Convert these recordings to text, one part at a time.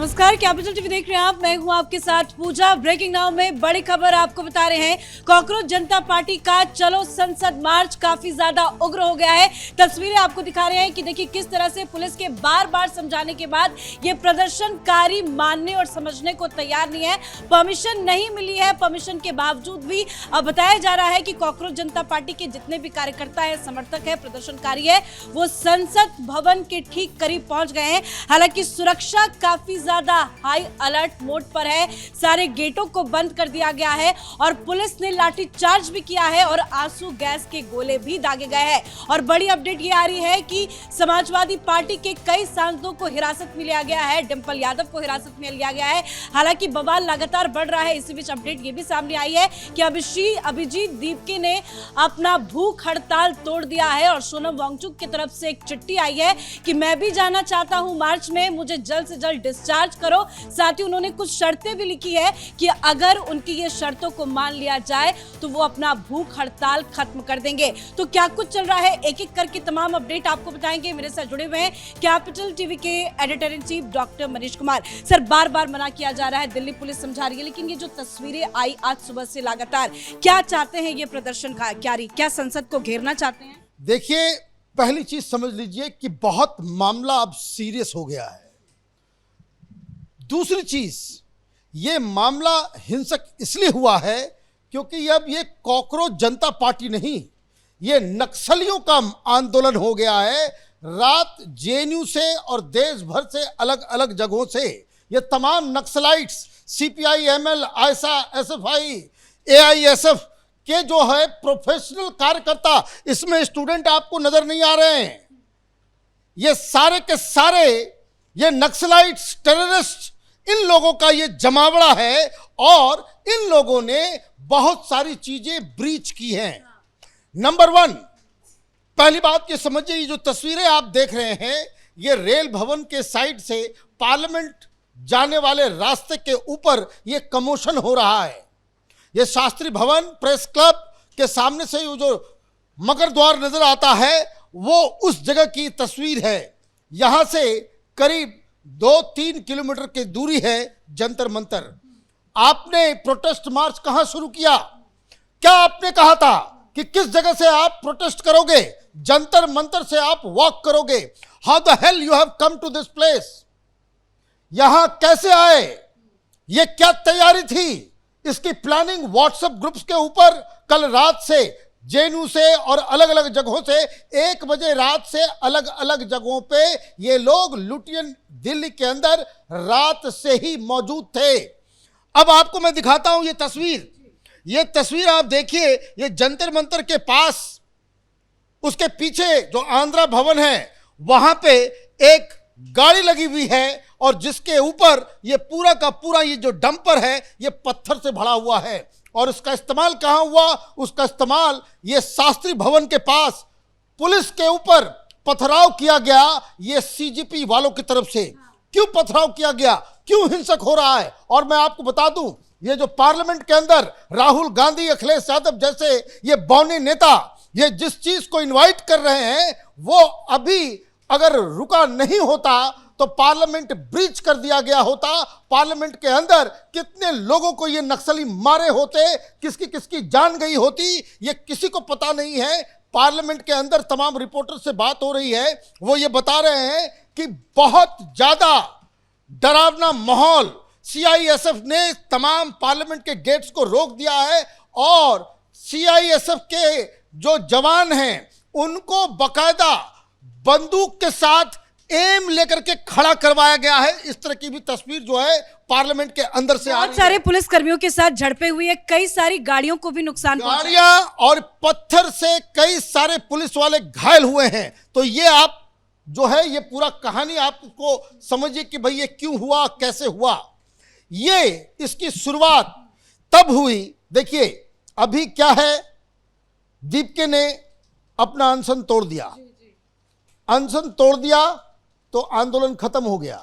नमस्कार, capital TV देख रहे हैं आप। मैं हूं आपके साथ पूजा। ब्रेकिंग नाउ में बड़ी खबर आपको बता रहे हैं। कॉकरोच जनता पार्टी का चलो संसद मार्च काफी ज्यादा उग्र हो गया है। तस्वीरें आपको दिखा रहे हैं कि देखिए किस तरह से पुलिस के बार बार समझाने के बाद ये प्रदर्शनकारी मानने और समझने को तैयार नहीं है। परमिशन नहीं मिली है, परमिशन के बावजूद भी अब बताया जा रहा है कि कॉकरोच जनता पार्टी के जितने भी कार्यकर्ता है, समर्थक है, प्रदर्शनकारी है, वो संसद भवन के ठीक करीब पहुंच गए हैं। हालांकि सुरक्षा काफी ज्यादा हाई अलर्ट मोड पर है। सारे गेटों को बंद कर दिया गया है और पुलिस ने लाठीचार्ज भी किया है और आंसू गैस के गोले भी दागे गए हैं। और बड़ी अपडेट ये आ रही है कि समाजवादी पार्टी के कई सांसदों को हिरासत में लिया गया है। डिंपल यादव को हिरासत में लिया गया है। हालांकि बवाल लगातार बढ़ रहा है। इसी बीच अपडेट ये भी सामने आई है कि अभिजीत दीपके ने अपना भूख हड़ताल तोड़ दिया है और सोनम वांगचुक की तरफ से एक चिट्ठी आई है कि मैं भी जाना चाहता हूं मार्च में, मुझे जल्द से जल्द डिस्चार्ज करो। साथ ही उन्होंने कुछ शर्तें भी लिखी है कि अगर उनकी ये शर्तों को मान लिया जाए तो वो अपना भूख हड़ताल खत्म कर देंगे। तो क्या कुछ चल रहा है, एक एक करके तमाम अपडेट आपको बताएंगे। मेरे साथ जुड़े हुए हैं कैपिटल टीवी के editor in chief doctor Manish Kumar. Sir, बार बार मना किया जा रहा है, दिल्ली पुलिस समझा रही है, लेकिन ये जो तस्वीरें आई आज सुबह से लगातार, क्या चाहते हैं ये प्रदर्शनकारी? क्या संसद को घेरना चाहते हैं? देखिए, पहली चीज समझ लीजिए कि बहुत मामला अब सीरियस हो गया है। दूसरी चीज, ये मामला हिंसक इसलिए हुआ है क्योंकि अब ये कॉकरोच जनता पार्टी नहीं, ये नक्सलियों का आंदोलन हो गया है। रात जेएनयू से और देश भर से अलग अलग जगहों से ये तमाम Naxalites, CPI, ML, AISA, SFI, AISF के जो है प्रोफेशनल कार्यकर्ता, इसमें स्टूडेंट आपको नजर नहीं आ रहे हैं, ये सारे के सारे ये नक्सलाइट्स, टेररिस्ट, इन लोगों का ये जमावड़ा है और इन लोगों ने बहुत सारी चीजें ब्रीच की हैं। नंबर वन, पहली बात ये समझिए, ये जो तस्वीरें आप देख रहे हैं, ये रेल भवन के साइड से पार्लियामेंट जाने वाले रास्ते के ऊपर ये कमोशन हो रहा है। ये शास्त्री भवन, प्रेस क्लब के सामने से जो मगर द्वार नजर आता है वो उस जगह की तस्वीर है। यहां से करीब 2-3 किलोमीटर की दूरी है जंतर मंतर। आपने प्रोटेस्ट मार्च कहां शुरू किया? क्या आपने कहा था कि किस जगह से आप प्रोटेस्ट करोगे? जंतर मंतर से आप वॉक करोगे। How the hell you have come to this place? यहां कैसे आए? ये क्या तैयारी थी? इसकी प्लानिंग व्हाट्सएप ग्रुप्स के ऊपर कल रात से जेएनयू से और अलग अलग जगहों से 1 बजे रात से अलग अलग जगहों पे ये लोग लुटियन दिल्ली के अंदर रात से ही मौजूद थे। अब आपको मैं दिखाता हूं ये तस्वीर। ये तस्वीर आप देखिए, ये जंतर मंतर के पास, उसके पीछे जो आंध्रा भवन है वहां पे एक गाड़ी लगी हुई है और जिसके ऊपर ये पूरा का पूरा ये जो डंपर है ये पत्थर से भरा हुआ है। और उसका इस्तेमाल कहां हुआ? उसका इस्तेमाल ये शास्त्री भवन के पास पुलिस के ऊपर पथराव किया गया, ये सीजीपी वालों की तरफ से। क्यों पथराव किया गया? क्यों हिंसक हो रहा है? और मैं आपको बता दूं, ये जो पार्लियामेंट के अंदर राहुल गांधी, अखिलेश यादव जैसे ये बौने नेता ये जिस चीज को इन्वाइट कर रहे हैं वो अभी अगर रुका नहीं होता तो पार्लियामेंट ब्रीच कर दिया गया होता। पार्लियामेंट के अंदर कितने लोगों को ये नक्सली मारे होते, किसकी किसकी जान गई होती, ये किसी को पता नहीं है। पार्लियामेंट के अंदर तमाम रिपोर्टर से बात हो रही है, वो ये बता रहे हैं कि बहुत ज्यादा डरावना माहौल, सीआईएसएफ ने तमाम पार्लियामेंट के गेट्स को रोक दिया है और सीआईएसएफ के जो जवान हैं उनको बकायदा बंदूक के साथ एम लेकर के खड़ा करवाया गया है। इस तरह की भी तस्वीर जो है पार्लियामेंट के अंदर से आ रही है। बहुत सारे पुलिस कर्मियों के साथ झड़पें हुई है, कई सारी गाड़ियों को भी नुकसान पहुंचा। गाड़ियां और पत्थर से कई सारे पुलिस वाले घायल हुए हैं। तो ये आप जो है ये पूरा कहानी आपको समझिए कि भाई ये क्यों हुआ, कैसे हुआ। ये इसकी शुरुआत तब हुई, देखिए अभी क्या है, दीपके ने अपना अनशन तोड़ दिया। अनशन तोड़ दिया तो आंदोलन खत्म हो गया,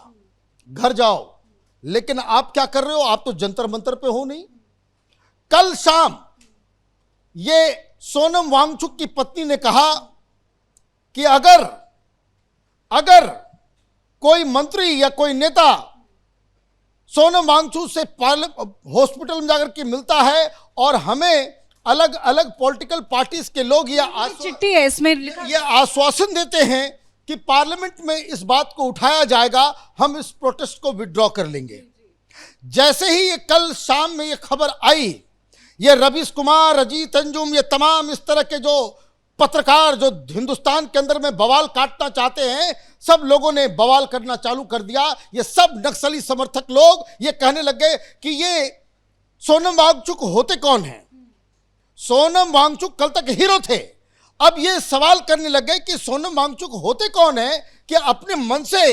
घर जाओ। लेकिन आप क्या कर रहे हो? आप तो जंतर मंतर पे हो नहीं। कल शाम ये सोनम वांगचुक की पत्नी ने कहा कि अगर कोई मंत्री या कोई नेता सोनम वांगचुक से हॉस्पिटल में जाकर के मिलता है और हमें अलग अलग पॉलिटिकल पार्टीज के लोग चिट्ठी है इसमें लिखा। ये आश्वासन देते हैं कि पार्लियामेंट में इस बात को उठाया जाएगा, हम इस प्रोटेस्ट को विड्रॉ कर लेंगे। जैसे ही ये कल शाम में ये खबर आई, ये रवीश कुमार, अजीत अंजुम, ये तमाम इस तरह के जो पत्रकार जो हिंदुस्तान के अंदर में बवाल काटना चाहते हैं, सब लोगों ने बवाल करना चालू कर दिया। ये सब नक्सली समर्थक लोग ये कहने लग गए कि ये सोनम वांगचुक होते कौन हैं। सोनम वांगचुक कल तक हीरो थे, अब ये सवाल करने लग गए कि सोनम वांगचुक होते कौन है कि अपने मन से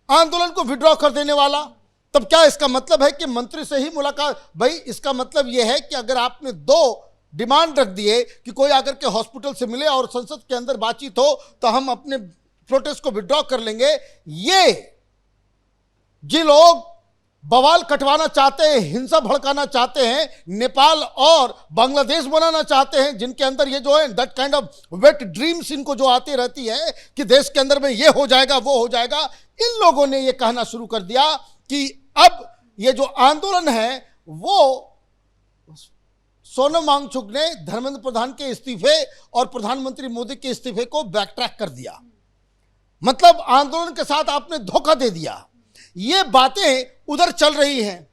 आंदोलन को विड्रॉ कर देने वाला। तब क्या इसका मतलब है कि मंत्री से ही मुलाकात? भाई इसका मतलब यह है कि अगर आपने दो डिमांड रख दिए कि कोई आकर के हॉस्पिटल से मिले और संसद के अंदर बातचीत हो तो हम अपने प्रोटेस्ट को विड्रॉ कर लेंगे। ये जिन लोग बवाल कटवाना चाहते हैं, हिंसा भड़काना चाहते हैं, नेपाल और बांग्लादेश बनाना चाहते हैं, जिनके अंदर ये जो है that kind of wet dreams इनको जो आती रहती है कि देश के अंदर में ये हो जाएगा वो हो जाएगा, इन लोगों ने ये कहना शुरू कर दिया कि अब ये जो आंदोलन है वो सोनम वांगचुक ने धर्मेंद्र प्रधान के इस्तीफे और प्रधानमंत्री मोदी के इस्तीफे को बैकट्रैक कर दिया। मतलब आंदोलन के साथ आपने धोखा दे दिया। ये बातें उधर चल रही हैं,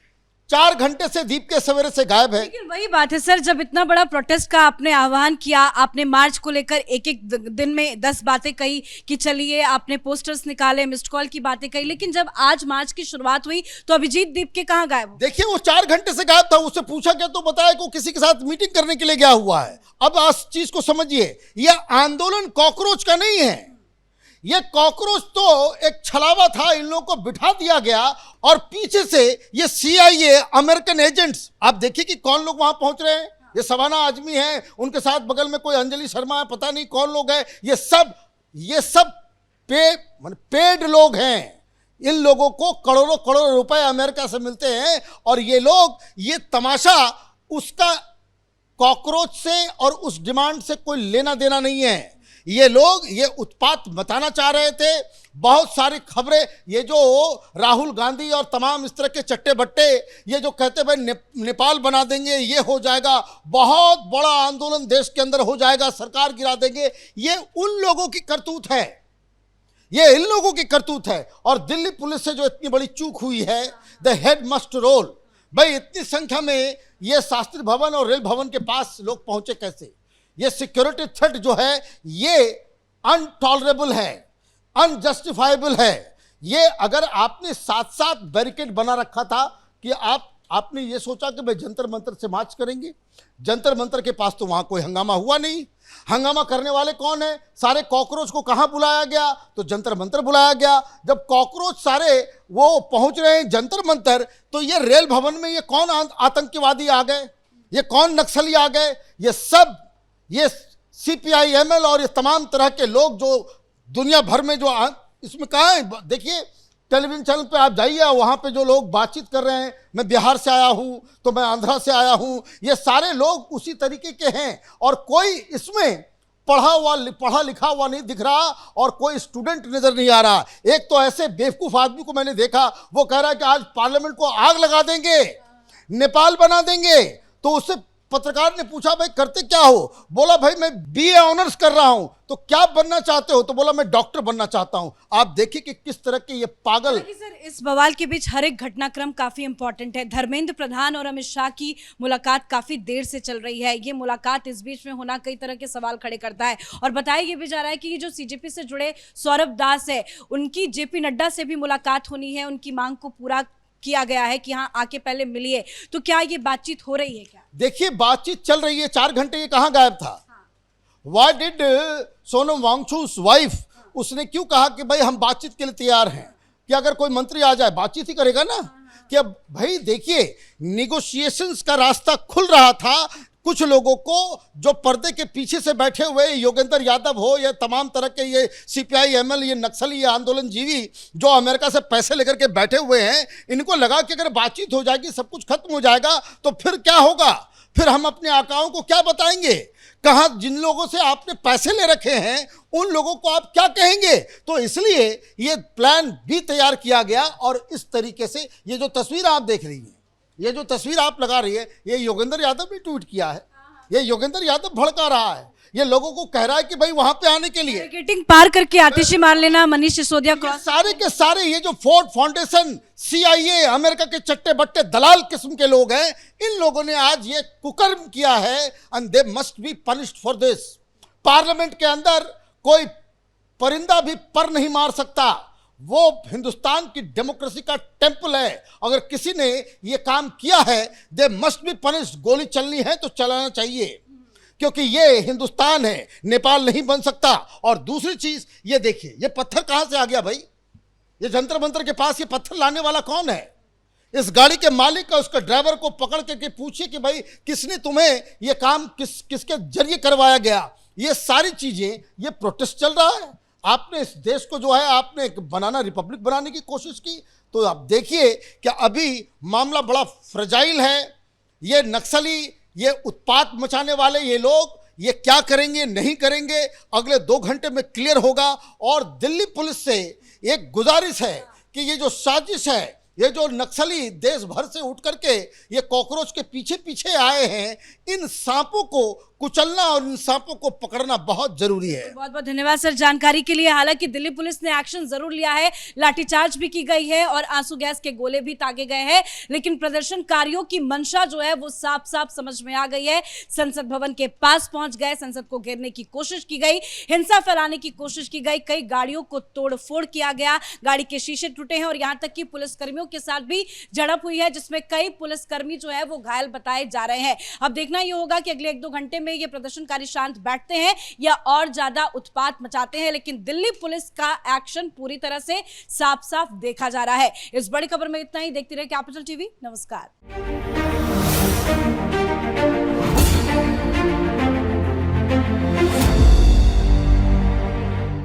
4 घंटे से दीप के सवेरे से गायब है। लेकिन वही बात है सर, जब इतना बड़ा प्रोटेस्ट का आपने आह्वान किया, आपने मार्च को लेकर एक एक दिन में 10 बातें कही कि चलिए, आपने पोस्टर्स निकाले, मिस्ड कॉल की बातें कही, लेकिन जब आज मार्च की शुरुआत हुई तो अभिजीत दीप के कहाँ गायब? देखिए वो 4 घंटे से गायब था, उससे पूछा गया तो बताया कि वो किसी के साथ मीटिंग करने के लिए गया हुआ है। अब इस चीज को समझिए, यह आंदोलन कॉकरोच का नहीं है, ये कॉकरोच तो एक छलावा था, इन लोगों को बिठा दिया गया और पीछे से ये CIA अमेरिकन एजेंट्स, आप देखिए कि कौन लोग वहां पहुंच रहे हैं। ये सवाना आजमी है, उनके साथ बगल में कोई अंजलि शर्मा है, पता नहीं कौन लोग हैं। ये सब पेड लोग हैं। इन लोगों को करोड़ों करोड़ों रुपए अमेरिका से मिलते हैं और ये लोग ये तमाशा उसका कॉकरोच से और उस डिमांड से कोई लेना देना नहीं है। ये लोग ये उत्पात बताना चाह रहे थे। बहुत सारी खबरें, ये जो राहुल गांधी और तमाम इस तरह के चट्टे बट्टे ये जो कहते भाई नेपाल बना देंगे, ये हो जाएगा, बहुत बड़ा आंदोलन देश के अंदर हो जाएगा, सरकार गिरा देंगे, ये उन लोगों की करतूत है, ये इन लोगों की करतूत है। और दिल्ली पुलिस से जो इतनी बड़ी चूक हुई है, द हेड मस्ट रोल। भाई इतनी संख्या में ये शास्त्री भवन और रेल भवन के पास लोग पहुंचे कैसे? ये सिक्योरिटी थ्रेट जो है ये अनटॉलरेबल है, अनजस्टिफाइबल है। ये अगर आपने साथ साथ बैरिकेड बना रखा था कि आपने ये सोचा कि भाई जंतर मंतर से मार्च करेंगे, जंतर मंतर के पास तो वहां कोई हंगामा हुआ नहीं। हंगामा करने वाले कौन है? सारे कॉकरोच को कहां बुलाया गया? तो जंतर मंतर बुलाया गया। जब कॉकरोच सारे वो पहुंच रहे हैं जंतर मंतर, तो ये रेल भवन में ये कौन आतंकवादी आ गए, ये कौन नक्सली आ गए? ये CPI ML और ये तमाम तरह के लोग जो दुनिया भर में जो इसमें कहाँ है? देखिए टेलीविजन चैनल पे आप जाइए, वहाँ पे जो लोग बातचीत कर रहे हैं, मैं बिहार से आया हूँ, तो मैं आंध्रा से आया हूँ, ये सारे लोग उसी तरीके के हैं और कोई इसमें पढ़ा लिखा हुआ नहीं दिख रहा और कोई स्टूडेंट नजर नहीं आ रहा। एक तो ऐसे बेवकूफ आदमी को मैंने देखा, वो कह रहा है कि आज पार्लियामेंट को आग लगा देंगे, नेपाल बना देंगे। तो उससे पत्रकार ने पूछा भाई करते क्या हो? बोला भाई मैं BA ऑनर्स कर रहा हूं। तो क्या बनना चाहते हो? तो बोला मैं डॉक्टर बनना चाहता हूं। आप देखिए कि किस तरह के ये पागल। सर इस बवाल के बीच हर एक घटनाक्रम काफी इंपॉर्टेंट है। धर्मेंद्र प्रधान और अमित शाह की मुलाकात काफी देर से चल रही है। ये मुलाकात इस बीच में होना कई तरह के सवाल खड़े करता है और बताया ये भी जा रहा है कि ये जो CJP से जुड़े सौरभ दास है, उनकी JP नड्डा से भी मुलाकात होनी है। उनकी मांग को पूरा किया गया है कि हाँ आके पहले मिलिए। तो क्या ये बातचीत हो रही है? क्या देखिए बातचीत चल रही है। 4 घंटे ये कहाँ गायब था? Why did Sonam Wangchuk wife, उसने क्यों कहा कि भाई हम बातचीत के लिए तैयार हैं, कि अगर कोई मंत्री आ जाए बातचीत ही करेगा ना। कि अब भाई देखिए निगोशिएशंस का रास्ता खुल रहा था कुछ लोगों को, जो पर्दे के पीछे से बैठे हुए योगेंद्र यादव हो या तमाम तरह के ये CPI ML, ये नक्सली, ये आंदोलनजीवी जो अमेरिका से पैसे लेकर के बैठे हुए हैं, इनको लगा कि अगर बातचीत हो जाएगी सब कुछ खत्म हो जाएगा। तो फिर क्या होगा? फिर हम अपने आकाओं को क्या बताएंगे कहाँ जिन लोगों से आपने पैसे ले रखे हैं उन लोगों को आप क्या कहेंगे? तो इसलिए ये प्लान भी तैयार किया गया और इस तरीके से ये जो तस्वीर आप देख रही हैं, ये जो तस्वीर आप लगा रही है, ये योगेंद्र यादव ने ट्वीट किया है। ये योगेंद्र यादव भड़का रहा है, ये लोगों को कह रहा है कि भाई वहां पे आने के लिए बैरिकेडिंग पार करके आतिशी मार लेना, मनीष सिसोदिया ये क्रॉस। सारे के सारे ये जो फोर्ड फाउंडेशन, CIA, अमेरिका के चट्टे बट्टे दलाल किस्म के लोग हैं, इन लोगों ने आज ये कुकर्म किया है and they must be punished for this. Parliament के अंदर कोई परिंदा भी पर नहीं मार सकता, वो हिंदुस्तान की डेमोक्रेसी का टेंपल है। अगर किसी ने ये काम किया है, दे मस्ट बी पनिश्ड। गोली चलनी है तो चलाना चाहिए, क्योंकि ये हिंदुस्तान है, नेपाल नहीं बन सकता। और दूसरी चीज ये देखिए, ये पत्थर कहां से आ गया भाई? ये जंतर मंतर के पास ये पत्थर लाने वाला कौन है? इस गाड़ी के मालिक का, उसके ड्राइवर को पकड़ के पूछिए कि भाई किसने तुम्हें ये काम किसके जरिए करवाया गया। ये सारी चीजें, ये प्रोटेस्ट चल रहा है। आपने इस देश को जो है आपने एक बनाना रिपब्लिक बनाने की कोशिश की, तो आप देखिए कि अभी मामला बड़ा फ्रेजाइल है। ये नक्सली, ये उत्पात मचाने वाले ये लोग ये क्या करेंगे नहीं करेंगे, अगले 2 घंटे में क्लियर होगा। और दिल्ली पुलिस से एक गुजारिश है कि ये जो साजिश है, ये जो नक्सली देश भर से उठ करके ये कॉकरोच के पीछे पीछे आए हैं, इन सांपों को कुचलना और इन सांपों को पकड़ना बहुत जरूरी है। बहुत बहुत धन्यवाद सर जानकारी के लिए। हालांकि दिल्ली पुलिस ने एक्शन जरूर लिया है, लाठीचार्ज भी की गई है और आंसू गैस के गोले भी दागे गए हैं, लेकिन प्रदर्शनकारियों की मंशा जो है वो साफ साफ समझ में आ गई है। संसद भवन के पास पहुंच गए, संसद को घेरने की कोशिश की गई, हिंसा फैलाने की कोशिश की गई, कई गाड़ियों को तोड़फोड़ किया गया, गाड़ी के शीशे टूटे हैं और यहां तक कि पुलिसकर्मियों के साथ भी झड़प हुई है, जिसमें कई पुलिसकर्मी जो है वो घायल बताए जा रहे हैं। अब देखना यह होगा कि अगले 1-2 घंटे में ये प्रदर्शनकारी शांत बैठते हैं या और ज्यादा उत्पात मचाते हैं, लेकिन दिल्ली पुलिस का एक्शन पूरी तरह से साफ साफ देखा जा रहा है। इस बड़ी खबर में इतना ही। देखते रहिए कैपिटल टीवी। नमस्कार।